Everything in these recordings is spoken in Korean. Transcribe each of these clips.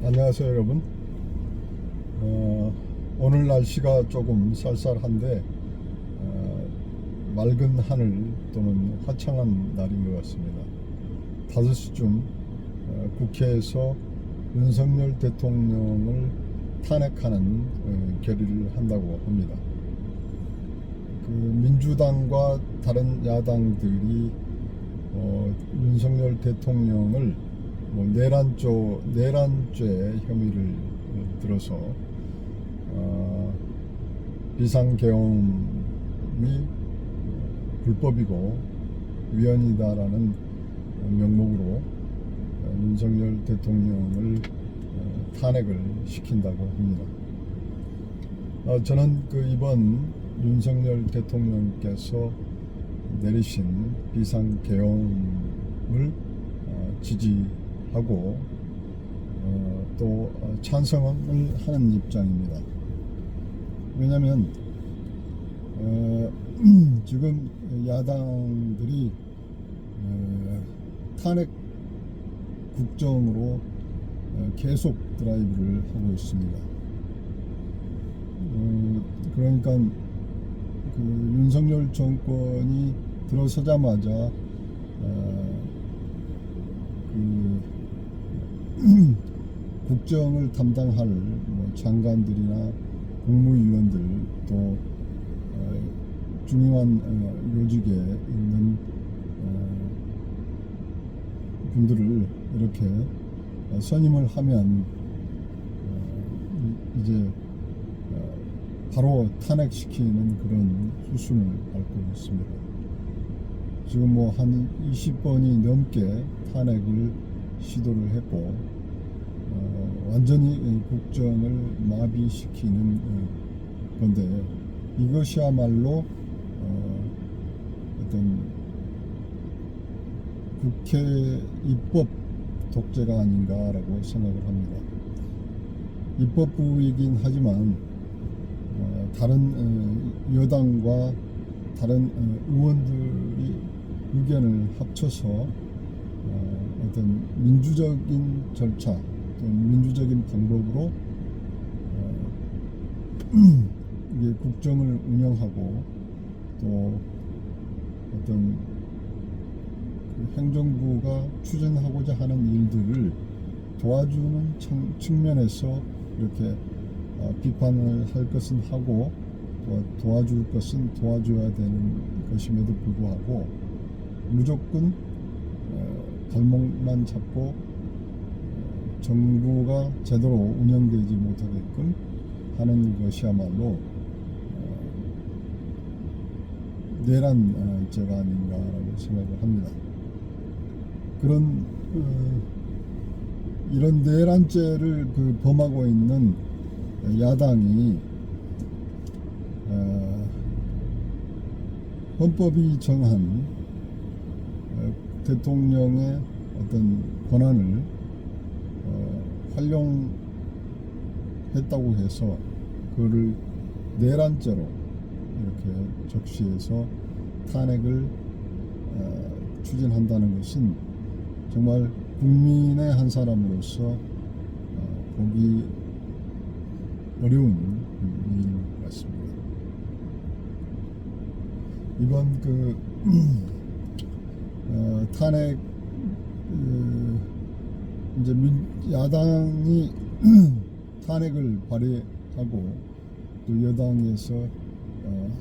안녕하세요 여러분. 오늘 날씨가 조금 쌀쌀한데 맑은 하늘 또는 화창한 날인 것 같습니다. 5시쯤 국회에서 윤석열 대통령을 탄핵하는 결의를 한다고 합니다. 그 민주당과 다른 야당들이 윤석열 대통령을 내란죄 혐의를 들어서 비상계엄이 불법이고 위헌이다라는 명목으로 윤석열 대통령을 탄핵을 시킨다고 합니다. 저는 이번 윤석열 대통령께서 내리신 비상계엄을 지지하고 또 찬성을 하는 입장입니다. 왜냐하면 지금 야당들이 탄핵 국정으로 계속 드라이브를 하고 있습니다. 그러니까 윤석열 정권이 들어서자마자 국정을 담당할 장관들이나 국무위원들 또 중요한 요직에 있는 분들을 이렇게 선임을 하면 이제 바로 탄핵시키는 그런 수순을 밟고 있습니다. 지금 한 20번이 넘게 탄핵을 시도를 했고 완전히 국정을 마비시키는 건데 이것이야말로 어떤 국회 입법 독재가 아닌가라고 생각을 합니다. 입법부이긴 하지만 다른 여당과 다른 의원들이 의견을 합쳐서 어떤 민주적인 절차 또는 민주적인 방법으로 이게 국정을 운영하고 또 어떤 행정부가 추진하고자 하는 일들을 도와주는 측면에서 이렇게 비판을 할 것은 하고 도와줄 것은 도와줘야 되는 것임에도 불구하고 무조건 발목만 잡고 정부가 제대로 운영되지 못하게끔 하는 것이야말로 내란죄가 아닌가라고 생각을 합니다. 그런 이런 내란죄를 범하고 있는 야당이 헌법이 정한 대통령의 어떤 권한을 활용했다고 해서 그를 내란죄로 이렇게 적시해서 탄핵을 추진한다는 것은 정말 국민의 한 사람으로서 보기 어려운 일인 것 같습니다. 이번 탄핵 이제 야당이 탄핵을 발의하고 또 여당에서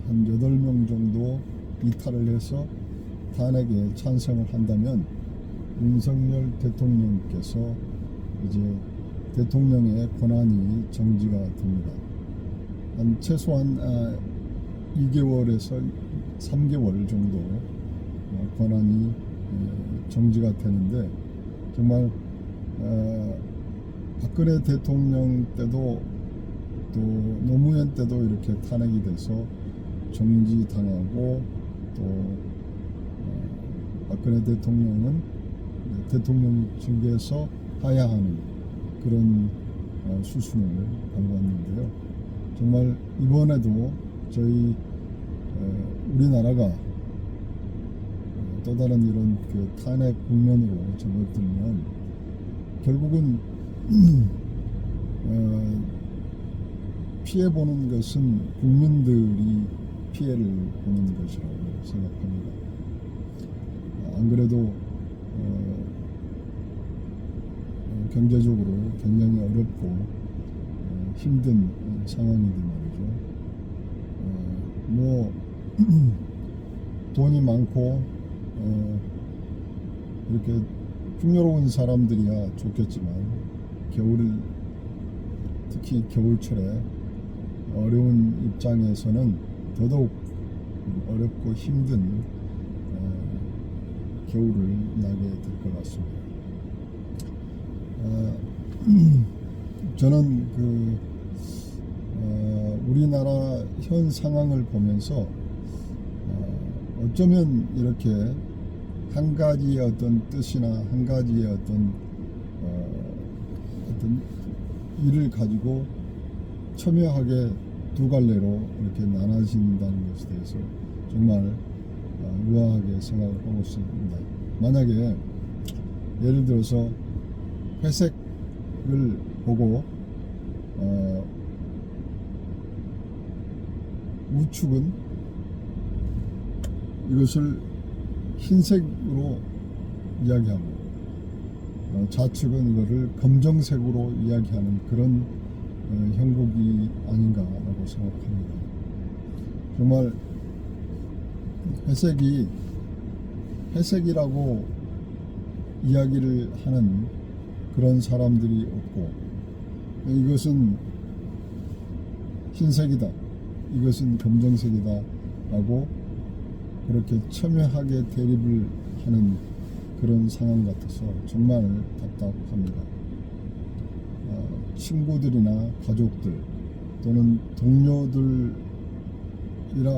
한 8명 정도 이탈을 해서 탄핵에 찬성을 한다면 윤석열 대통령께서 이제 대통령의 권한이 정지가 됩니다. 한 최소한 2개월에서 3개월 정도 권한이 정지가 되는데 정말 박근혜 대통령 때도 또 노무현 때도 이렇게 탄핵이 돼서 정지당하고 또 박근혜 대통령은 대통령직에서 하야하는 그런 수순을 밟았는데요. 정말 이번에도 저희 우리나라가 또 다른 이런 탄핵 국면으로 접어들면 결국은 피해보는 것은 국민들이 피해를 보는 것이라고 생각합니다. 안 그래도 경제적으로 굉장히 어렵고 힘든 상황인데 말이죠. 돈이 많고 이렇게 풍요로운 사람들이야 좋겠지만 특히 겨울철에 어려운 입장에서는 더더욱 어렵고 힘든 겨울을 나게 될 것 같습니다. 저는 우리나라 현 상황을 보면서 어쩌면 이렇게 한 가지의 어떤 뜻이나 한 가지의 어떤 일을 가지고 첨예하게 두 갈래로 이렇게 나눠진다는 것에 대해서 정말 우아하게 생각을 하고 있습니다. 만약에 예를 들어서 회색을 보고 우측은 이것을 흰색으로 이야기하고 좌측은 이거를 검정색으로 이야기하는 그런 형국이 아닌가라고 생각합니다. 정말 회색이라고 이야기를 하는 그런 사람들이 없고, 이것은 흰색이다, 이것은 검정색이다 라고 그렇게 첨예하게 대립을 하는 그런 상황 같아서 정말 답답합니다. 친구들이나 가족들 또는 동료들이라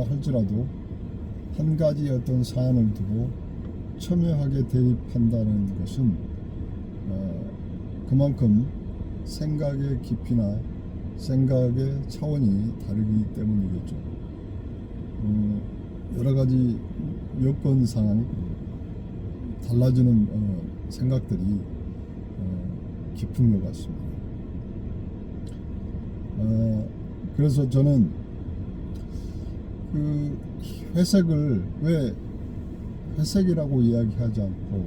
할지라도 한 가지 어떤 사안을 두고 첨예하게 대립한다는 것은 그만큼 생각의 깊이나 생각의 차원이 다르기 때문이겠죠. 여러 가지 여건 상황 달라지는 생각들이 깊은 것 같습니다. 그래서 저는 그 회색을 왜 회색이라고 이야기하지 않고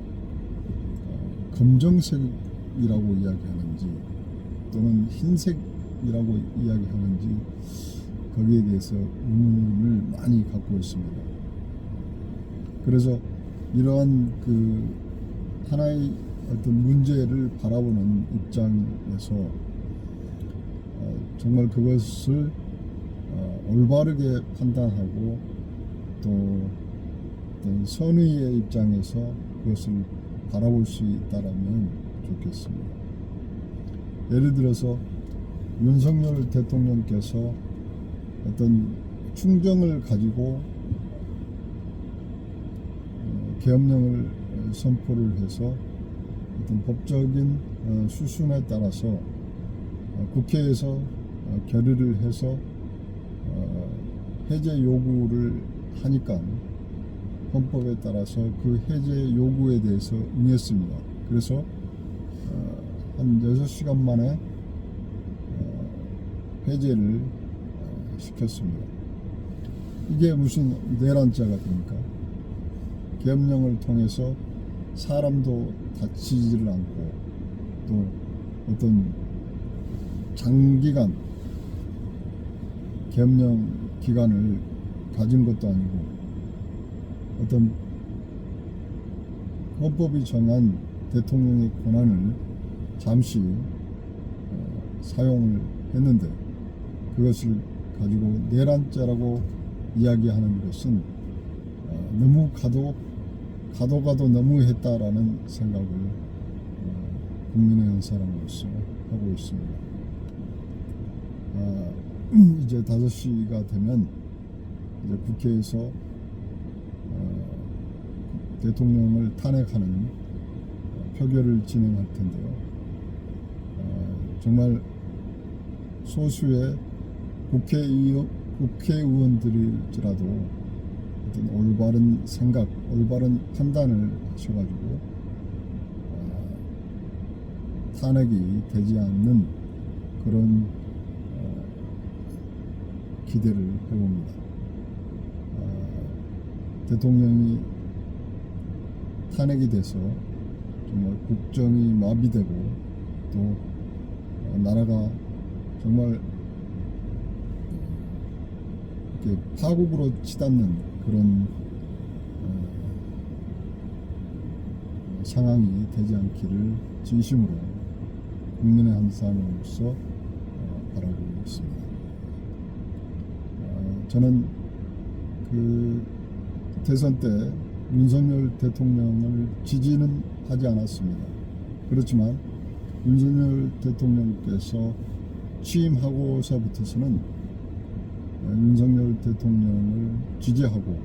검정색이라고 이야기하는지 또는 흰색이라고 이야기하는지 거기에 대해서 의문을 많이 갖고 있습니다. 그래서 이러한 하나의 어떤 문제를 바라보는 입장에서 정말 그것을 올바르게 판단하고 또 어떤 선의의 입장에서 그것을 바라볼 수 있다면 좋겠습니다. 예를 들어서 윤석열 대통령께서 어떤 충정을 가지고 계엄령을 선포를 해서 어떤 법적인 수순에 따라서 국회에서 결의를 해서 해제 요구를 하니까 헌법에 따라서 그 해제 요구에 대해서 응했습니다. 그래서 한 6시간 만에 해제를 시켰습니다. 이게 무슨 내란죄가 됩니까? 계엄령을 통해서 사람도 다치지를 않고 또 어떤 장기간 계엄령 기간을 가진 것도 아니고 어떤 헌법이 정한 대통령의 권한을 잠시 사용을 했는데 그것을 가지고 내란죄라고 이야기하는 것은 너무 가도 너무했다라는 생각을 국민의 한 사람으로서 하고 있습니다. 이제 5시가 되면 이제 국회에서 대통령을 탄핵하는 표결을 진행할 텐데요. 정말 소수의 국회의원들일지라도 어떤 올바른 생각, 올바른 판단을 하셔가지고 탄핵이 되지 않는 그런 기대를 해봅니다. 대통령이 탄핵이 돼서 정말 국정이 마비되고 또 나라가 정말 이렇게 파국으로 치닫는 그런 상황이 되지 않기를 진심으로 국민의 한 사람으로서 바라고 있습니다. 저는 그 대선 때 윤석열 대통령을 지지는 하지 않았습니다. 그렇지만 윤석열 대통령께서 취임하고서부터서는 윤석열 대통령을 지지하고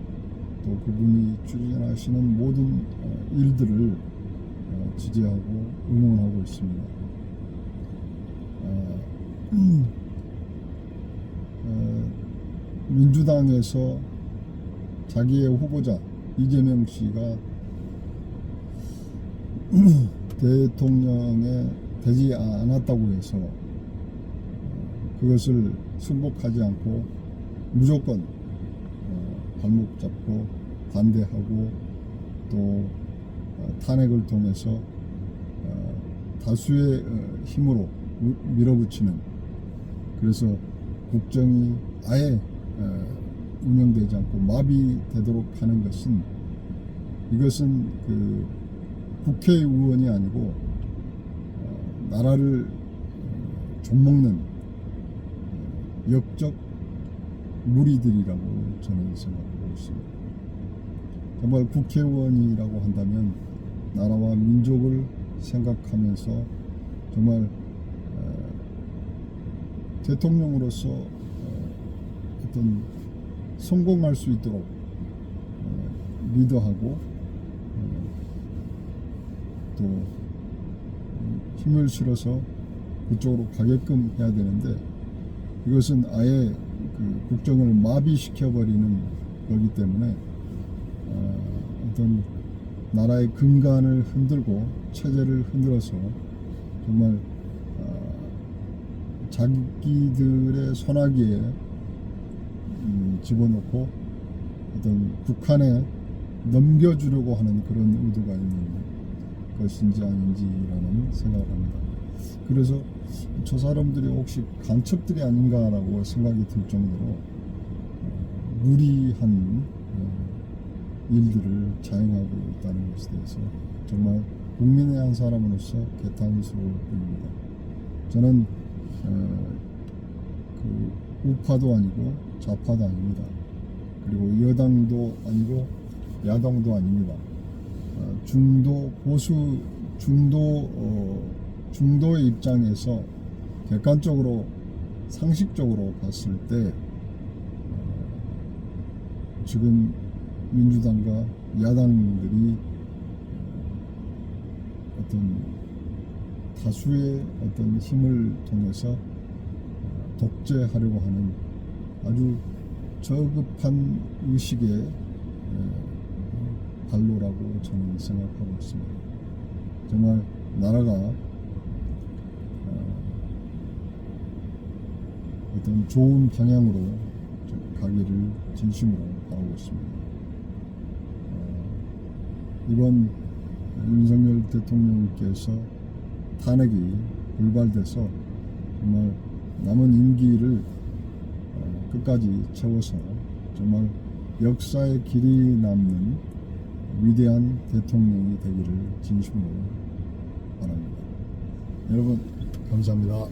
또 그분이 추진하시는 모든 일들을 지지하고 응원하고 있습니다. 민주당에서 자기의 후보자 이재명 씨가 대통령에 되지 않았다고 해서 그것을 승복하지 않고 무조건 발목 잡고 반대하고 또 탄핵을 통해서 다수의 힘으로 밀어붙이는, 그래서 국정이 아예 운영되지 않고 마비되도록 하는 것은, 이것은 그 국회의원이 아니고 나라를 좀먹는 역적 무리들이라고 저는 생각하고 있습니다. 정말 국회의원이라고 한다면 나라와 민족을 생각하면서 정말 대통령으로서 어떤 성공할 수 있도록 리더하고 또 힘을 실어서 그쪽으로 가게끔 해야 되는데, 이것은 아예 그 국정을 마비시켜버리는 거기 때문에 어떤 나라의 근간을 흔들고 체제를 흔들어서 정말 자기들의 손아귀에 집어넣고 어떤 북한에 넘겨주려고 하는 그런 의도가 있는 것인지 아닌지라는 생각을 합니다. 그래서 저 사람들이 혹시 간첩들이 아닌가라고 생각이 들 정도로 무리한 일들을 자행하고 있다는 것에 대해서 정말 국민의 한 사람으로서 개탄스러울 뿐입니다. 저는 그 우파도 아니고 좌파도 아닙니다. 그리고 여당도 아니고 야당도 아닙니다. 중도 보수 중도의 입장에서 객관적으로 상식적으로 봤을 때 지금 민주당과 야당들이 어떤 다수의 어떤 힘을 통해서 독재하려고 하는 아주 저급한 의식의 발로라고 저는 생각하고 있습니다. 정말 나라가 어떤 좋은 방향으로 가기를 진심으로 바라고 있습니다. 이번 윤석열 대통령께서 탄핵이 불발돼서 정말 남은 임기를 끝까지 채워서 정말 역사의 길이 남는 위대한 대통령이 되기를 진심으로 바랍니다. 여러분 감사합니다.